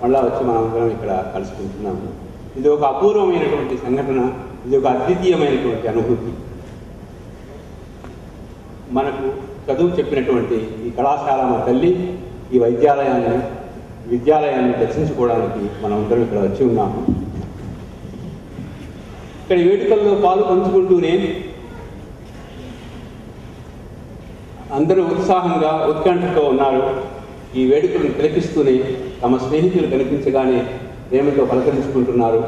మళ్ళా వచ్చి మనందరం ఇక్కడ కలుసుకుంటున్నాము. ఇది ఒక అపూర్వమైనటువంటి సంఘటన, ఇది ఒక అద్వితీయమైనటువంటి అనుభూతి. మనకు చదువు చెప్పినటువంటి ఈ కళాశాల మా తల్లి, ఈ విద్యాలయాన్ని దర్శించుకోవడానికి మనం అందరం ఇక్కడ వచ్చి ఉన్నాము. ఇక్కడ వేడుకల్లో పాలు పంచుకుంటూనే అందరూ ఉత్సాహంగా ఉత్కంఠతో ఉన్నారు. ఈ వేడుకలను తిలకిస్తూనే తమ స్నేహితులు కనిపించగానే ప్రేమతో పలకరించుకుంటున్నారు.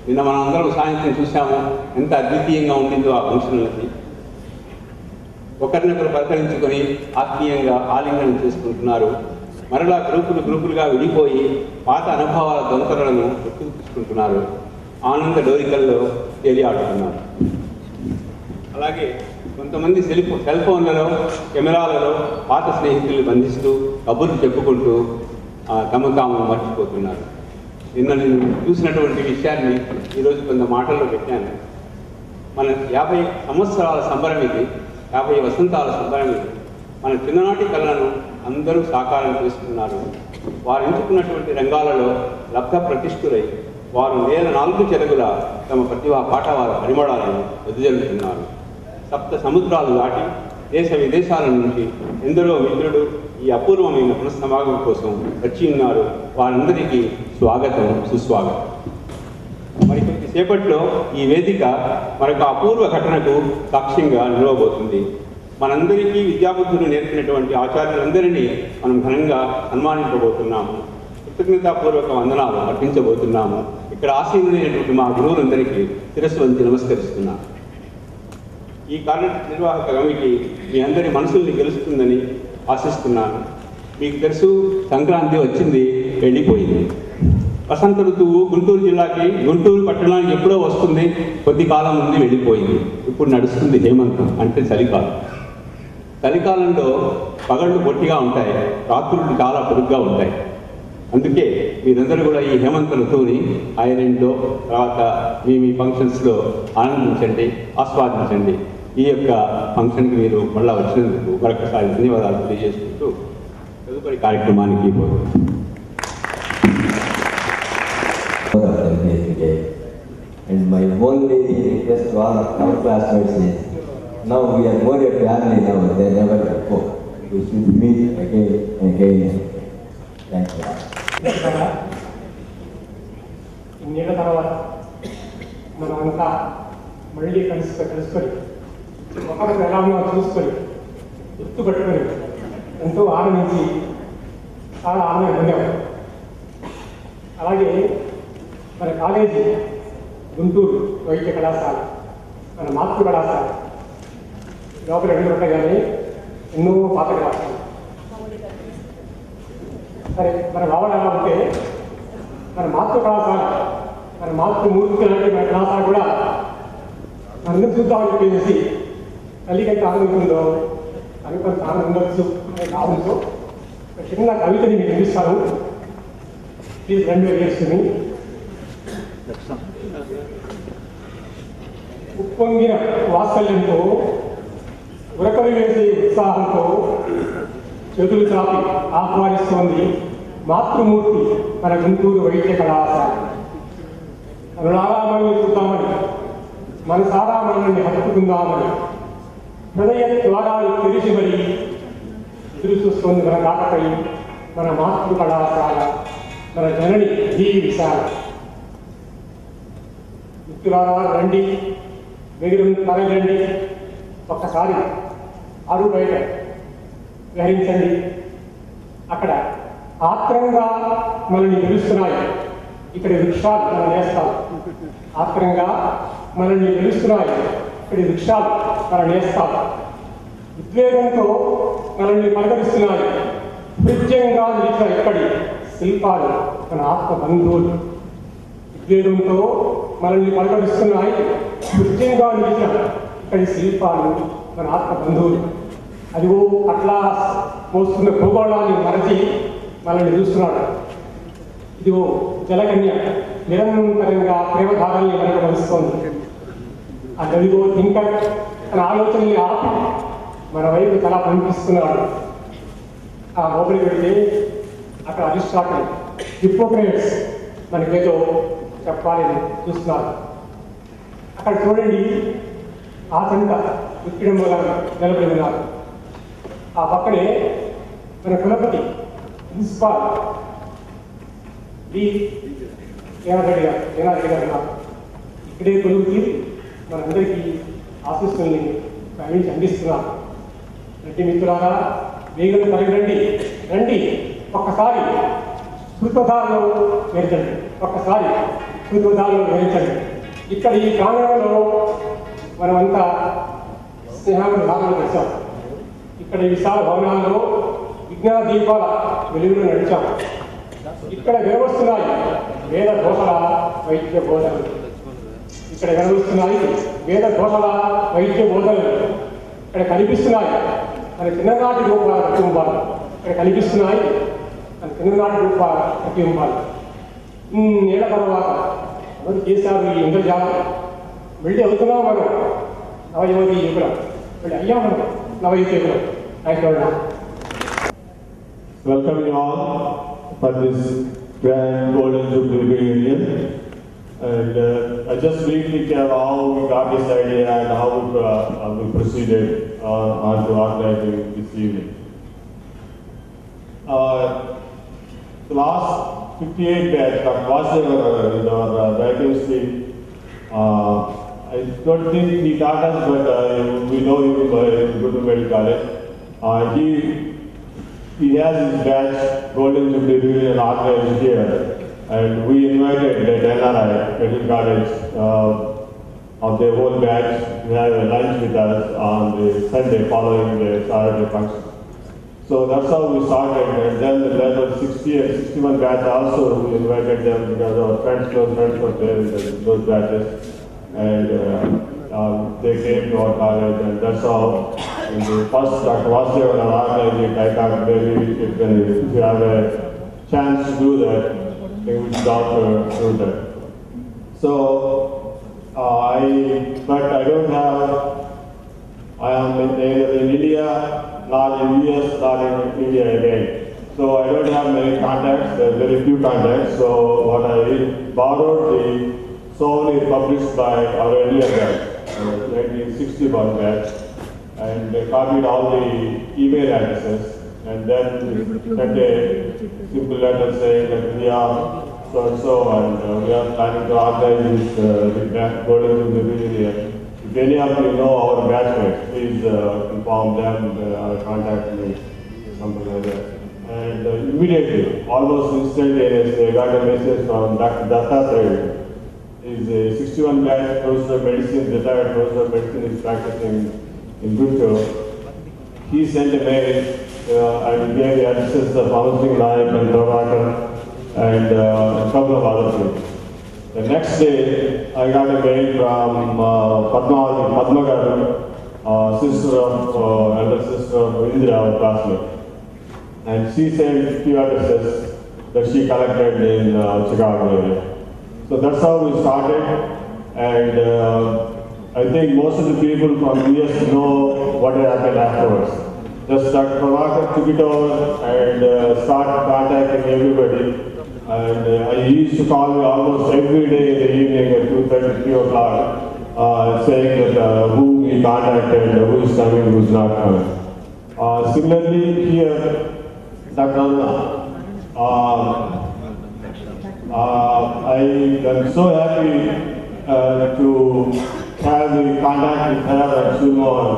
నిన్న మనం అందరం సాయంత్రం చూసాము, ఎంత అద్వితీయంగా ఉండిందో ఆ ఫంక్షన్లకి. ఒకరినొకరు పలకరించుకొని ఆత్మీయంగా ఆలింగనం చేసుకుంటున్నారు. మరలా గ్రూపులుగా విడిపోయి పాత అనుభవాల దొంతరలను గుర్తుకుంటున్నారు. ఆనంద డోరికల్లో తేలియాడుతున్నారు. అలాగే కొంతమంది సెల్ ఫోన్లలో, కెమెరాలలో పాత స్నేహితులు బంధిస్తూ కబుర్లు చెప్పుకుంటూ తమ తాము మర్చిపోతున్నారు. నిన్న నేను చూసినటువంటి విషయాన్ని ఈరోజు కొంత మాటల్లో పెట్టాను. మన 50 సంవత్సరాల సంబరం ఇది, 50 వసంతాల సంబరం ఇది. మన చిన్ననాటి కళలను అందరూ సాకారం చేసుకున్నారు. వారు ఎంచుకున్నటువంటి రంగాలలో లబ్ధ ప్రతిష్ఠులై వారు నేల 4 చెరగుల తమ ప్రతిభా పాఠవాల పరిమళాలను వెదజల్లుతున్నారు. 7 సముద్రాలు దాటి దేశ విదేశాల నుంచి ఎందరో మిత్రులు ఈ అపూర్వమైన పునఃసమాగం కోసం వచ్చి ఉన్నారు. వారందరికీ స్వాగతం, సుస్వాగతం. మరి కొద్దిసేపట్లో ఈ వేదిక మరొక అపూర్వ ఘటనకు సాక్ష్యంగా నిలవబోతుంది. మనందరికీ విద్యాబుద్ధులు నేర్పినటువంటి ఆచార్యులందరినీ మనం ఘనంగా సన్మానించబోతున్నాము. కృతజ్ఞతాపూర్వక వందనాలు అర్పించబోతున్నాము. ఇక్కడ ఆసీనులైనటువంటి మా గురువులందరికీ శిరస్సు వంచి నమస్కరిస్తున్నాను. ఈ కార్యనిర్వాహక కమిటీ మీ అందరి మనసుల్ని గెలుస్తుందని ఆశిస్తున్నాను. మీకు తెలుసు, సంక్రాంతి వచ్చింది, వెళ్ళిపోయింది. వసంత ఋతువు గుంటూరు జిల్లాకి, గుంటూరు పట్టణానికి ఎప్పుడో వస్తుంది, కొద్ది కాలం నుండి వెళ్ళిపోయింది. ఇప్పుడు నడుస్తుంది హేమంతం, అంటే చలికాలం. చలికాలంలో పగళ్ళు పొట్టిగా ఉంటాయి, రాత్రులు చాలా పొడుగ్గా ఉంటాయి. అందుకే మీరందరూ కూడా ఈ హేమంత ఋతువుని ఐరన్లో తర్వాత మీ ఫంక్షన్స్లో ఆనందించండి, ఆస్వాదించండి. ఈ యొక్క ఫంక్షన్కి మీరు మళ్ళా వచ్చినందుకు మరొకసారి ధన్యవాదాలు తెలియజేసుకుంటూ తదుపరి కార్యక్రమానికి పోతుంది. And my only request to all of our classmates is, now we are more a family now than ever before. We should meet again and again. Thank you. ఇన్నేళ్ల తర్వాత మనమంతా మళ్ళీ కలుసుకొని ఒకరికి ఎలా ఉన్నా చూసుకొని గుర్తుపట్టుకొని ఎంతో ఆనందించి చాలా ఆనందం పొందాము. అలాగే మన కాలేజీ గుంటూరు వైద్య కళాశాల, మన మాతృ కళాశాల లోపల అడుగుపెట్టగానే ఎన్నో పాత కళాశాల. సరే, మన భావన ఎలా ఉంటే మన మాతృ కళాశాల, మన మాతృమూర్తి లాంటి మన కళాశాల కూడా అందరూ చూద్దామని చెప్పేసి తల్లికైతే ఆనందం ఉందో అని కొంత ఆనందం ఉండొచ్చు అనే భావంతో ఒక చిన్న కవితని మీకు వినిపిస్తాను. ప్లీజ్ 2 వేసుకుని. ఉప్పొంగిన వాత్సల్యంతో, ఉరకలు వేసే ఉత్సాహంతో చేతులు చాపి ఆహ్వానిస్తోంది మాతృమూర్తి మన గుంటూరు వైద్య కళాశాల. అనురాగామని చూద్దామని, మనసారా మనల్ని హత్తుకుందామని హృదయ ద్వారాలు తెరిచి మరీ ఎదురు చూస్తోంది మన రాకపై మన మాతృ కళాశాల, మన జనని ఈ విశాల. మిత్రులారా రండి, వెగురు తరగండి, ఒక్కసారి ఆరు బయట గ్రహించండి. అక్కడ ఆత్రంగా మనల్ని పిలుస్తున్నాయి, ఇక్కడ వృక్షాలు మనం నేస్తాం. ఆత్రంగా మనల్ని పిలుస్తున్నాయి, ఇక్కడ వృక్షాలు మనం నేస్తాం. ఉద్వేగంతో మనల్ని పలకరిస్తున్నాయి, హృదయంగా నిలిచిన ఇక్కడి శిల్పాలు మన ఆత్మ బంధువులు. ఉద్వేగంతో మనల్ని పలకరిస్తున్నాయి, హృదయంగా నిలిచిన ఇక్కడి శిల్పాలు మన ఆత్మ బంధువులు. అదిగో అట్లా మోస్తున్న భూగోళాన్ని మరచి మనల్ని చూస్తున్నాడు. ఇదిగో జలకన్య నిరంతరంగా ప్రేమధారాన్ని మనకు వలుస్తోంది. అదిగో థింకర్ తన ఆలోచనని ఆపి మన వైపు తల పంపిస్తున్నాడు. ఆ లోపలికి వెళ్తే అక్కడ అరిస్టాటిల్ హిపోక్రేట్స్ మనకేదో చెప్పాలని చూస్తున్నారు. అక్కడ చూడండి, ఆ సంత విక్రమంగా నిలబడి ఉన్నారు. ఆ పక్కనే మన కులపతి ప్రిన్సిపాల్ డి జనారెడ్డి గారు ఉన్నారు. ఇక్కడే కొలువు తీరి మనందరికీ ఆశీస్సుల్ని ప్రయాణించి అందిస్తున్నారు. రెడ్డి మిత్రులారా, వేగం కలిగి రండి, ఒక్కసారి శృతోధారంలో వేర్చండి, ఒక్కసారి శృతోధారంలో వేర్చండి. ఇక్కడ ఈ ప్రాంగణంలో మనమంతా స్నేహాన్ని భావన చేశాం. ఇక్కడ ఈ విశాల భవనాల్లో విజ్ఞాన దీపాల వెలుగులు నడిచాం. ఇక్కడ వినవస్తున్నాయి వేద ఘోషల వైద్య బోధనలు. ఇక్కడ వినవస్తున్నాయి వేద ఘోషల వైద్య బోధనలు. ఇక్కడ కనిపిస్తున్నాయి మన చిన్ననాటి రూపాల ప్రతిబింబాలు. ఇక్కడ కనిపిస్తున్నాయి మన చిన్ననాటి రూపాల ప్రతిబింబాలు. ఏళ్ల తర్వాత ఎవరు చేశారు ఈ ఇంద్రజాలం? మళ్ళీ అవుతున్నాం మనం నవయువతి యుగులం, మళ్ళీ అయ్యాం మనం నవయువతి యుగులం. Thank you. Welcome you all for this grand Golden Jubilee reunion. And I just briefly tell how we got this idea and how we proceeded on to organizing this evening. The last 58 batch that was in our vacancy, I don't think he taught us, but we know him in Guru Medical College. He has his batch Golden Jubilee Reunion organized here, and we invited the NRI Medical College of their whole batch to have a lunch with us on the Sunday following the Saturday function. So that's how we started, and then the level 60 and 61 batch also we invited them because our close friends were there in those batches, and they came to our college, and that's how in the first Dr. Vasudevan organized, I thought maybe if you have a chance to do that, we should also do that. So but I don't have, I am in India, not in US, not in India again. So I don't have many contacts, very few contacts. So what I borrowed the soul is published by our India batch, 1961 batch, and they copied all the email addresses, and then sent a simple letter saying that we are so and we are planning to organize this Golden Jubilee Reunion. If any of you know our batchmates, please inform them or contact me, something like that. And immediately, almost instantaneously, I got a message from Dr. Dattatreya. He's a 61 batch professor of medicine, retired professor of medicine, is practicing in Guttur. He sent a mail and gave the addresses of Housing Nayak and Prabhakar and a couple of other people. The next day, I got a mail from Padma Garu, elder sister of Indra, our classmate. And she sent few addresses that she collected in Chicago area. So that's how we started, and I think most of the people from US know what happened afterwards. Just Dr. Prabhakar took it over and started contacting everybody. And he used to call me almost every day in the evening at 2:30, 3 o'clock, saying that who he contacted, who is coming, who is not coming. Similarly, here, Dr. Anna, I am so happy to have the contact with her and Sumohan.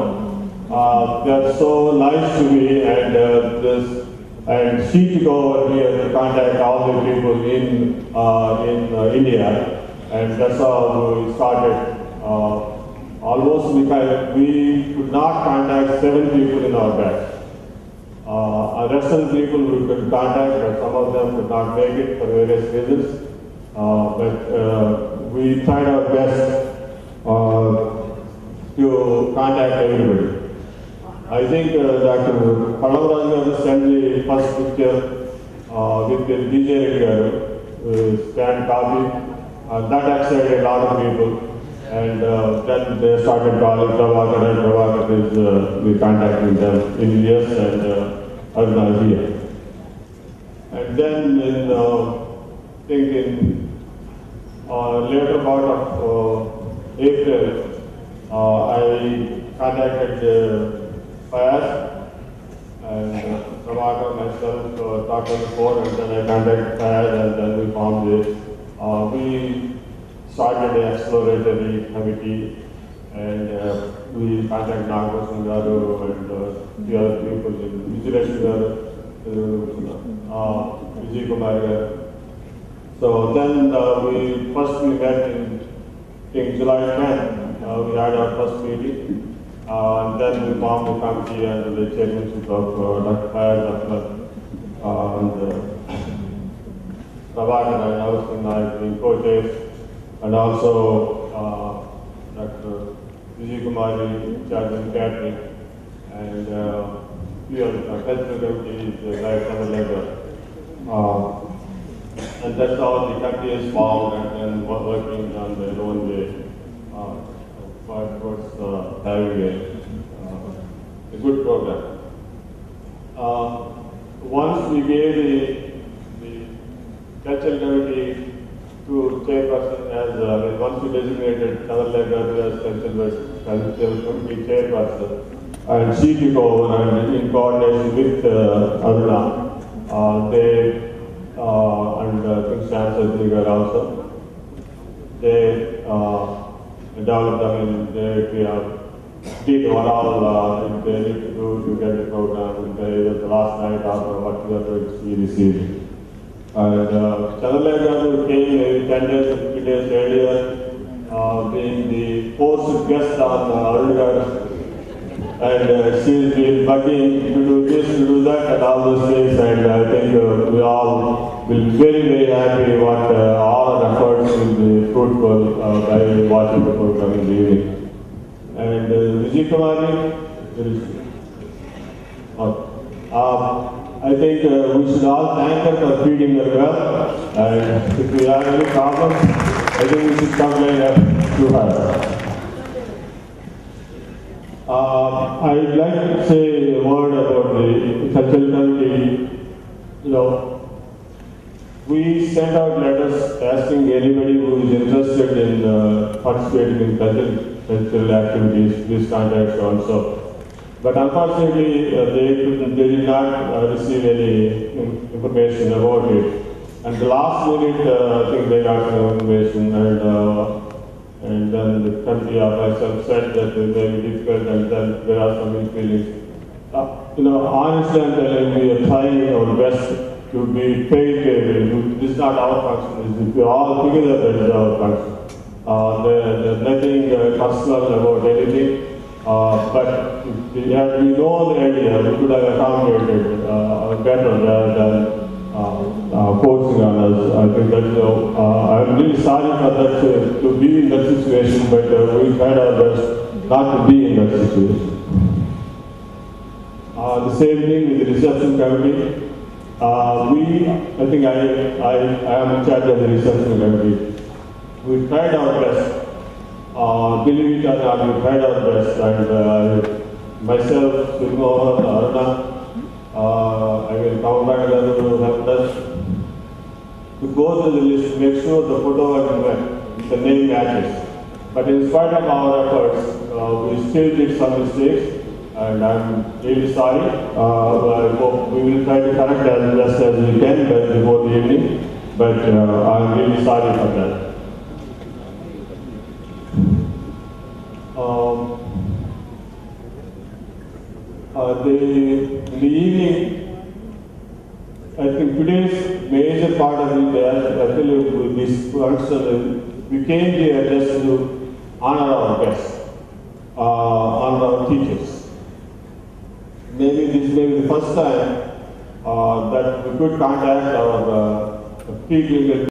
They are so nice to me, and she took over here to contact all the people in India, and that's how we started. Almost we could not contact 7 people in our batch. The rest of the people we could contact, but some of them could not make it for various reasons. But we tried our best to contact everybody. I think Dr. Pallavaraj sent the first picture with the DJ scanned copy. That excited a lot of people, and then they started calling Prabhakar, and Prabhakar is we contacting them in US and Aruna here. And then in think in later part of April, I contacted Fayaz and Prabhakar, myself, talked on the phone, and then I contacted Fayaz, and then we formed it. We started an exploratory committee, and we contacted Nagarajan Garu and the other people in Vijayalakshmi Garu, Vijay Kumar Garu. So then we met in July 10th. We had our first meeting, and then we formed the committee under the chairmanship of Dr. Fayaz Ahmed and Prabhakar and Austin Naik being co-chairs, and also Dr. Vijay Kumari in charge of catering, and few of the cultural committee is Guy Kamalaga. And that's how the country is formed and working on their own way towards having a good program. Once we gave the cultural committee to chairperson as once we designated Kamalaga as cultural committee chairperson, and she took over and in coordination with Aruna, they and Prince Chancellor also. They developed, they did what all they need to do to get the program. The last night after what we are going to see this evening. And Chandralekha came maybe 10 days, 50 days earlier, being the first guest on Aruna. And she's been bugging to do this, to do that, and all those things. And I think we all will be very, very happy what all our efforts will be fruitful by watching the program in the evening. And Vijay Kumari, I think we should all thank her for feeding her well. And if we have any problems, I think we should complain to her. I'd like to say a word about the cultural committee. We sent out letters asking anybody who is interested in participating in cultural activities, please contact so and so. But unfortunately, they did not receive any information about it. And the last minute, I think they got some information, and then the committee of myself said that it may be difficult, and then there are some feelings. Honestly, I'm telling you, we are trying our best to be paid. This is not our function. If we all together, that is our function. There's nothing personal about anything. But if we know the idea, we could have accommodated better rather than forcing on us. I think that I'm really sorry for that to be in that situation, but we tried our best not to be in that situation. The same thing with the reception committee. I think I am in charge of the reception committee. We tried our best. Believe it or not, we tried our best, and myself, Sudhmohan, Aruna, I will contact the help us to go through the list, make sure the photo and the name matches. But in spite of our efforts, we still did some mistakes, and I'm really sorry. I hope we will try to correct as best as we can before the evening, but I'm really sorry for that. In the evening, I think today's major part of it, actually with this function, we came here just to honor our guests, honor our teachers. Maybe this may be the first time that we could contact our people